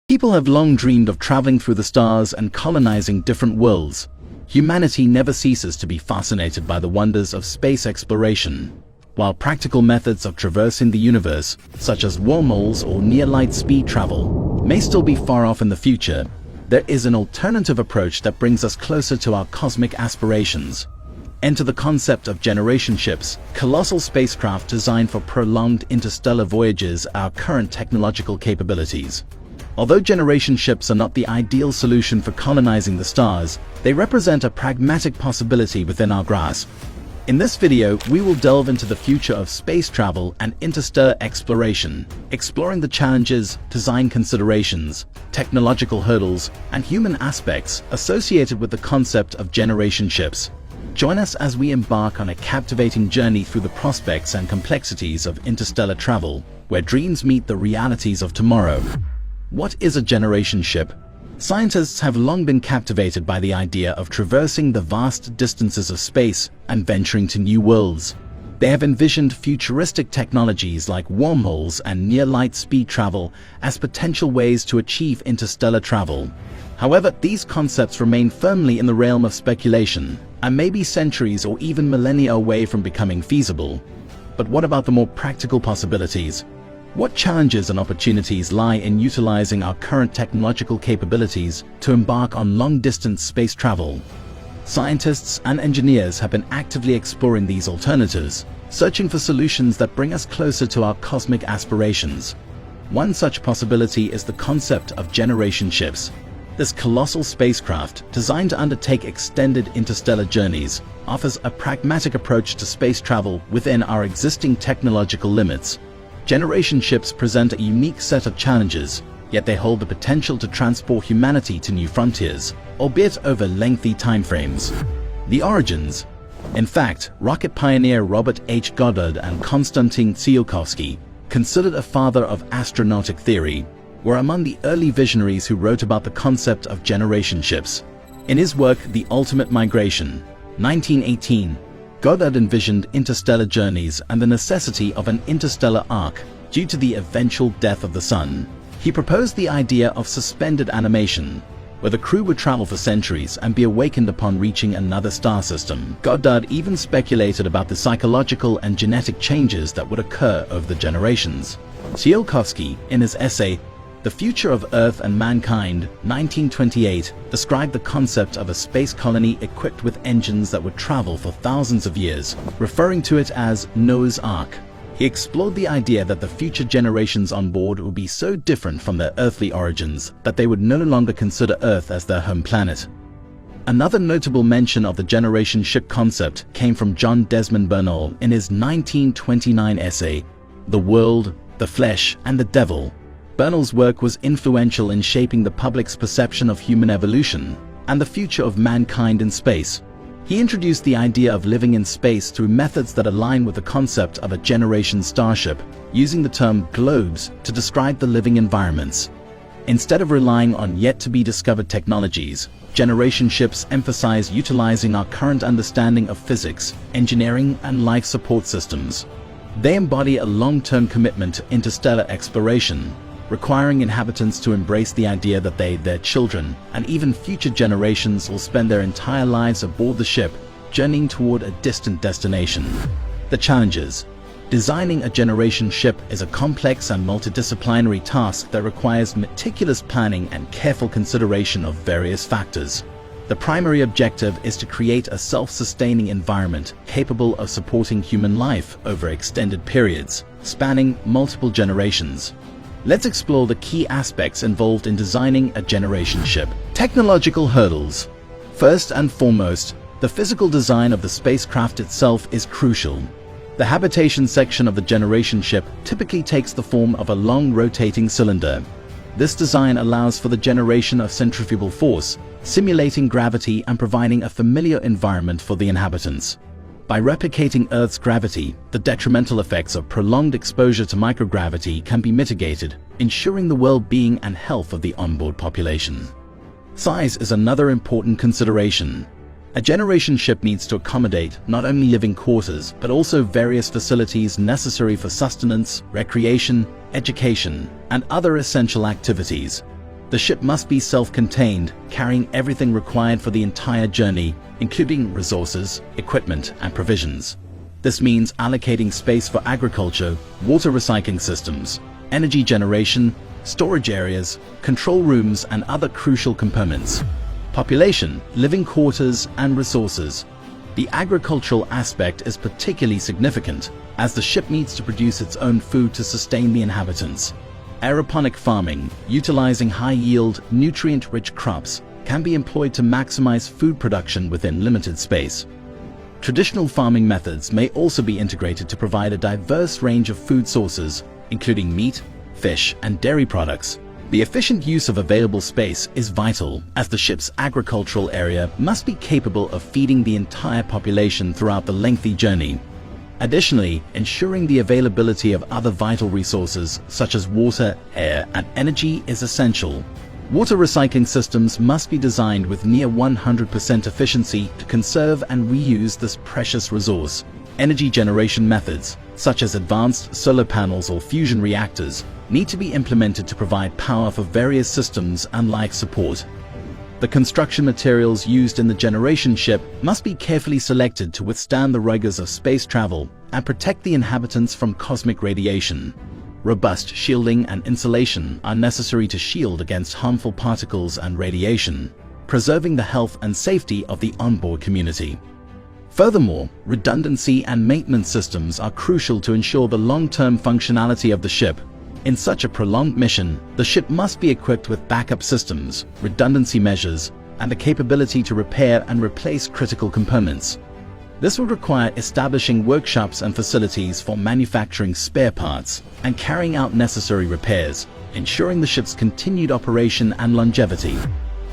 People have long dreamed of traveling through the stars and colonizing different worlds. Humanity never ceases to be fascinated by the wonders of space exploration. While practical methods of traversing the universe, such as wormholes or near-light speed travel, may still be far off in the future, there is an alternative approach that brings us closer to our cosmic aspirations. Enter the concept of generation ships, colossal spacecraft designed for prolonged interstellar voyages, our current technological capabilities. Although generation ships are not the ideal solution for colonizing the stars, they represent a pragmatic possibility within our grasp. In this video, we will delve into the future of space travel and interstellar exploration, exploring the challenges, design considerations, technological hurdles, and human aspects associated with the concept of generation ships. Join us as we embark on a captivating journey through the prospects and complexities of interstellar travel, where dreams meet the realities of tomorrow. What is a generation ship? Scientists have long been captivated by the idea of traversing the vast distances of space and venturing to new worlds. They have envisioned futuristic technologies like wormholes and near-light speed travel as potential ways to achieve interstellar travel. However, these concepts remain firmly in the realm of speculation and may be centuries or even millennia away from becoming feasible. But what about the more practical possibilities? What challenges and opportunities lie in utilizing our current technological capabilities to embark on long-distance space travel? Scientists and engineers have been actively exploring these alternatives, searching for solutions that bring us closer to our cosmic aspirations. One such possibility is the concept of generation ships. This colossal spacecraft, designed to undertake extended interstellar journeys, offers a pragmatic approach to space travel within our existing technological limits. Generation ships present a unique set of challenges, yet they hold the potential to transport humanity to new frontiers, albeit over lengthy timeframes. The origins. In fact, rocket pioneer Robert H. Goddard and Konstantin Tsiolkovsky, considered a father of astronautic theory, were among the early visionaries who wrote about the concept of generation ships. In his work, The Ultimate Migration, 1918, Goddard envisioned interstellar journeys and the necessity of an interstellar arc due to the eventual death of the Sun. He proposed the idea of suspended animation, where the crew would travel for centuries and be awakened upon reaching another star system. Goddard even speculated about the psychological and genetic changes that would occur over the generations. Tsiolkovsky, in his essay, The Future of Earth and Mankind, 1928, described the concept of a space colony equipped with engines that would travel for thousands of years, referring to it as Noah's Ark. He explored the idea that the future generations on board would be so different from their earthly origins that they would no longer consider Earth as their home planet. Another notable mention of the generation ship concept came from John Desmond Bernal in his 1929 essay, The World, the Flesh, and the Devil. Bernal's work was influential in shaping the public's perception of human evolution and the future of mankind in space. He introduced the idea of living in space through methods that align with the concept of a generation starship, using the term globes to describe the living environments. Instead of relying on yet-to-be-discovered technologies, generation ships emphasize utilizing our current understanding of physics, engineering, and life support systems. They embody a long-term commitment to interstellar exploration, requiring inhabitants to embrace the idea that they, their children, and even future generations will spend their entire lives aboard the ship, journeying toward a distant destination. The challenges. Designing a generation ship is a complex and multidisciplinary task that requires meticulous planning and careful consideration of various factors. The primary objective is to create a self-sustaining environment capable of supporting human life over extended periods, spanning multiple generations. Let's explore the key aspects involved in designing a generation ship. Technological hurdles. First and foremost, the physical design of the spacecraft itself is crucial. The habitation section of the generation ship typically takes the form of a long rotating cylinder. This design allows for the generation of centrifugal force, simulating gravity and providing a familiar environment for the inhabitants. By replicating Earth's gravity, the detrimental effects of prolonged exposure to microgravity can be mitigated, ensuring the well-being and health of the onboard population. Size is another important consideration. A generation ship needs to accommodate not only living quarters, but also various facilities necessary for sustenance, recreation, education, and other essential activities. The ship must be self-contained, carrying everything required for the entire journey, including resources, equipment, and provisions. This means allocating space for agriculture, water recycling systems, energy generation, storage areas, control rooms, and other crucial components. Population, living quarters, and resources. The agricultural aspect is particularly significant, as the ship needs to produce its own food to sustain the inhabitants. Aeroponic farming, utilizing high-yield, nutrient-rich crops, can be employed to maximize food production within limited space. Traditional farming methods may also be integrated to provide a diverse range of food sources, including meat, fish, and dairy products. The efficient use of available space is vital, as the ship's agricultural area must be capable of feeding the entire population throughout the lengthy journey. Additionally, ensuring the availability of other vital resources such as water, air, and energy is essential. Water recycling systems must be designed with near 100% efficiency to conserve and reuse this precious resource. Energy generation methods, such as advanced solar panels or fusion reactors, need to be implemented to provide power for various systems and life support. The construction materials used in the generation ship must be carefully selected to withstand the rigors of space travel and protect the inhabitants from cosmic radiation. Robust shielding and insulation are necessary to shield against harmful particles and radiation, preserving the health and safety of the onboard community. Furthermore, redundancy and maintenance systems are crucial to ensure the long-term functionality of the ship. In such a prolonged mission, the ship must be equipped with backup systems, redundancy measures, and the capability to repair and replace critical components. This will require establishing workshops and facilities for manufacturing spare parts and carrying out necessary repairs, ensuring the ship's continued operation and longevity.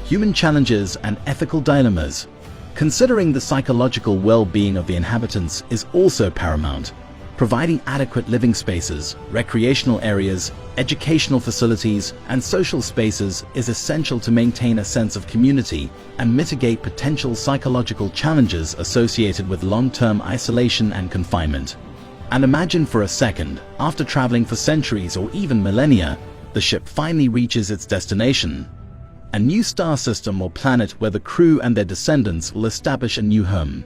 Human challenges and ethical dilemmas. Considering the psychological well-being of the inhabitants is also paramount. Providing adequate living spaces, recreational areas, educational facilities, and social spaces is essential to maintain a sense of community and mitigate potential psychological challenges associated with long-term isolation and confinement. And imagine for a second, after traveling for centuries or even millennia, the ship finally reaches its destination. A new star system or planet where the crew and their descendants will establish a new home.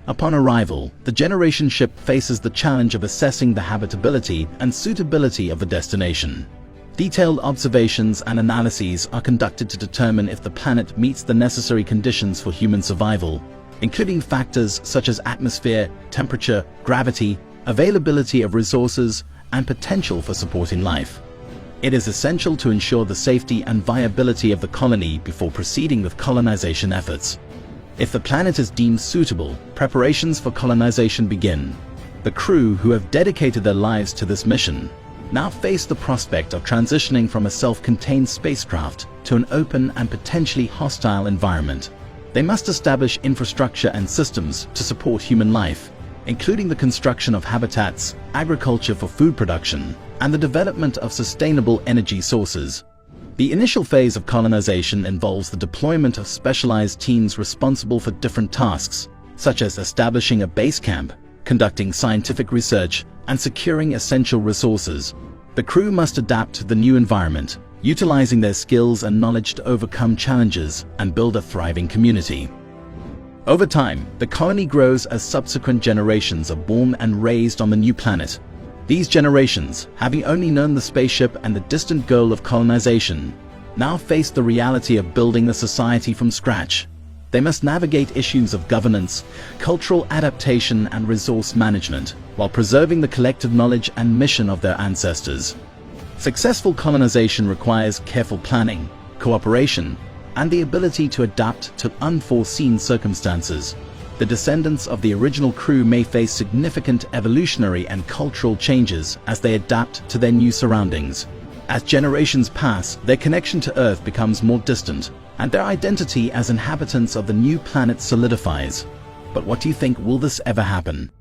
Upon arrival, the generation ship faces the challenge of assessing the habitability and suitability of the destination. Detailed observations and analyses are conducted to determine if the planet meets the necessary conditions for human survival, including factors such as atmosphere, temperature, gravity, availability of resources, and potential for supporting life. It is essential to ensure the safety and viability of the colony before proceeding with colonization efforts. If the planet is deemed suitable, preparations for colonization begin. The crew, who have dedicated their lives to this mission, now face the prospect of transitioning from a self-contained spacecraft to an open and potentially hostile environment. They must establish infrastructure and systems to support human life, including the construction of habitats, agriculture for food production, and the development of sustainable energy sources. The initial phase of colonization involves the deployment of specialized teams responsible for different tasks, such as establishing a base camp, conducting scientific research, and securing essential resources. The crew must adapt to the new environment, utilizing their skills and knowledge to overcome challenges and build a thriving community. Over time, the colony grows as subsequent generations are born and raised on the new planet. These generations, having only known the spaceship and the distant goal of colonization, now face the reality of building a society from scratch. They must navigate issues of governance, cultural adaptation, and resource management, while preserving the collective knowledge and mission of their ancestors. Successful colonization requires careful planning, cooperation, and the ability to adapt to unforeseen circumstances. The descendants of the original crew may face significant evolutionary and cultural changes as they adapt to their new surroundings. As generations pass, their connection to Earth becomes more distant, and their identity as inhabitants of the new planet solidifies. But what do you think, will this ever happen?